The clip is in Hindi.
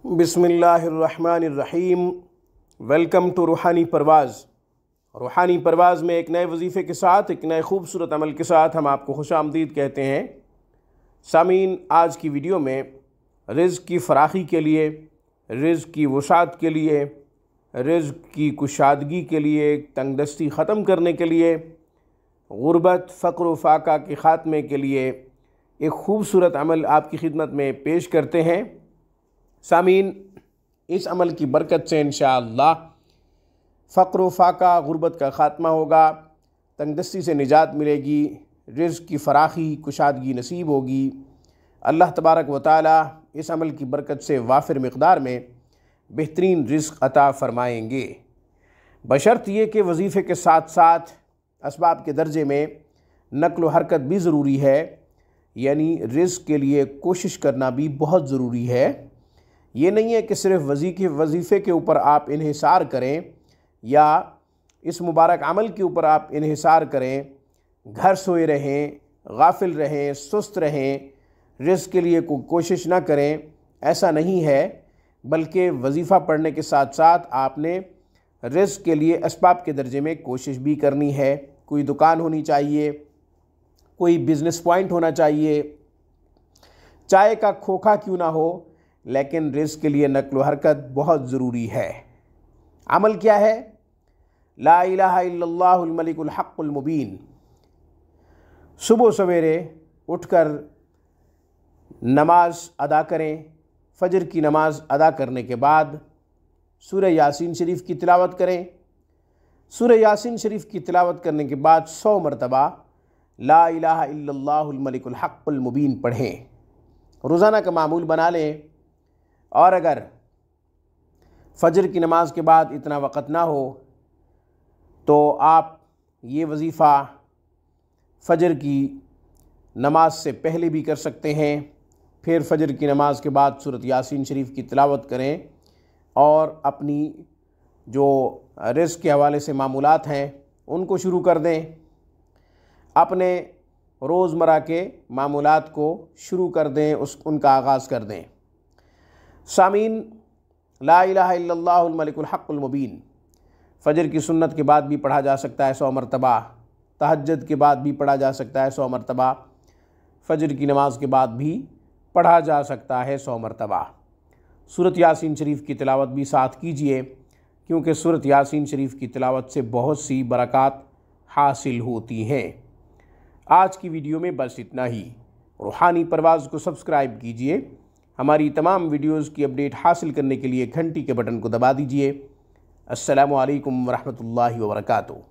बिस्मिल्लाहिर्रहमानिर्रहीम। वेलकम टू रूहानी परवाज़। रूहानी परवाज़ में एक नए वजीफ़े के साथ, एक नए खूबसूरत अमल के साथ हम आपको खुशामदीद कहते हैं। सामीन, आज की वीडियो में रिज़्क़ की फ़राखी के लिए, रिज़्क़ की वसाअत के लिए, रिज़्क़ की कुशादगी के लिए, तंगदस्ती ख़त्म करने के लिए, गुरबत, फ़क़्र व फ़ाक़ा के ख़ात्मे के लिए एक खूबसूरत अमल आपकी खिदमत में पेश करते हैं। सामीन, इस अमल की बरकत से इंशाअल्लाह फ़क़्र व फ़ाक़ा, गुरबत का ख़ात्मा होगा, तंगदस्ती से निजात मिलेगी, रिज़्क़ की फ़राखी, कुशादगी नसीब होगी। अल्लाह तबारक व तआला इस अमल की बरकत से वाफ़िर मिक़दार में बेहतरीन रिज़्क़ अता फ़रमाएँगे, बशर्त ये कि वजीफ़े के साथ साथ असबाब के दर्जे में नक़्ल व हरकत भी ज़रूरी है, यानी रिज़्क़ के लिए कोशिश करना भी बहुत ज़रूरी है। ये नहीं है कि सिर्फ़ वजीफ़े के ऊपर आप इन्हिसार करें या इस मुबारक अमल के ऊपर आप इन्हिसार करें, घर सोए रहें, गाफिल रहें, सुस्त रहें, रिज़्क़ के लिए कोशिश ना करें, ऐसा नहीं है। बल्कि वजीफ़ा पढ़ने के साथ साथ आपने रिज़्क़ के लिए असबाब के दर्जे में कोशिश भी करनी है। कोई दुकान होनी चाहिए, कोई बिज़नेस पॉइंट होना चाहिए, चाय का खोखा क्यों ना हो, लेकिन रिज़्क़ के लिए नक़्ल व हरकत बहुत ज़रूरी है। अमल क्या है? ला इलाहा इल्लल्लाहुल मलिकुल हक़्क़ुल मुबीन। सुबह सवेरे उठकर नमाज अदा करें। फ़जर की नमाज अदा करने के बाद सूरह यासीन शरीफ की तिलावत करें। सूरह यासीन शरीफ की तिलावत करने के बाद 100 मरतबा ला इलाहा इल्लल्लाहुल मलिकुल हक़्क़ुल मुबीन पढ़ें। रोज़ाना का मामूल बना लें। और अगर फ़जर की नमाज के बाद इतना वक़्त ना हो तो आप ये वजीफ़ा फ़जर की नमाज से पहले भी कर सकते हैं। फिर फ़जर की नमाज के बाद सूरत यासीन शरीफ की तिलावत करें और अपनी जो रिज़्क़ के हवाले से मामूलात हैं उनको शुरू कर दें। अपने रोज़मर्रा के मामूलात को शुरू कर दें, उनका आगाज़ कर दें। सामीन, ला इलाहा इल्लल्लाहुल मलिकुल हक़्क़ुल मुबीन फ़जर की सुन्नत के बाद भी पढ़ा जा सकता है 100 मरतबा, तहज्जुद के बाद भी पढ़ा जा सकता है 100 मरतबा, फ़जर की नमाज के बाद भी पढ़ा जा सकता है 100 मरतबा। सूरत यासीन शरीफ की तिलावत भी साथ कीजिए, क्योंकि सूरत यासीन शरीफ की तिलावत से बहुत सी बरक़ात हासिल होती हैं। आज की वीडियो में बस इतना ही। रूहानी परवाज़ को सब्सक्राइब कीजिए। हमारी तमाम वीडियोज़ की अपडेट हासिल करने के लिए घंटी के बटन को दबा दीजिए। अस्सलामु अलैकुम वरहमतुल्लाहि वबरकातुहू।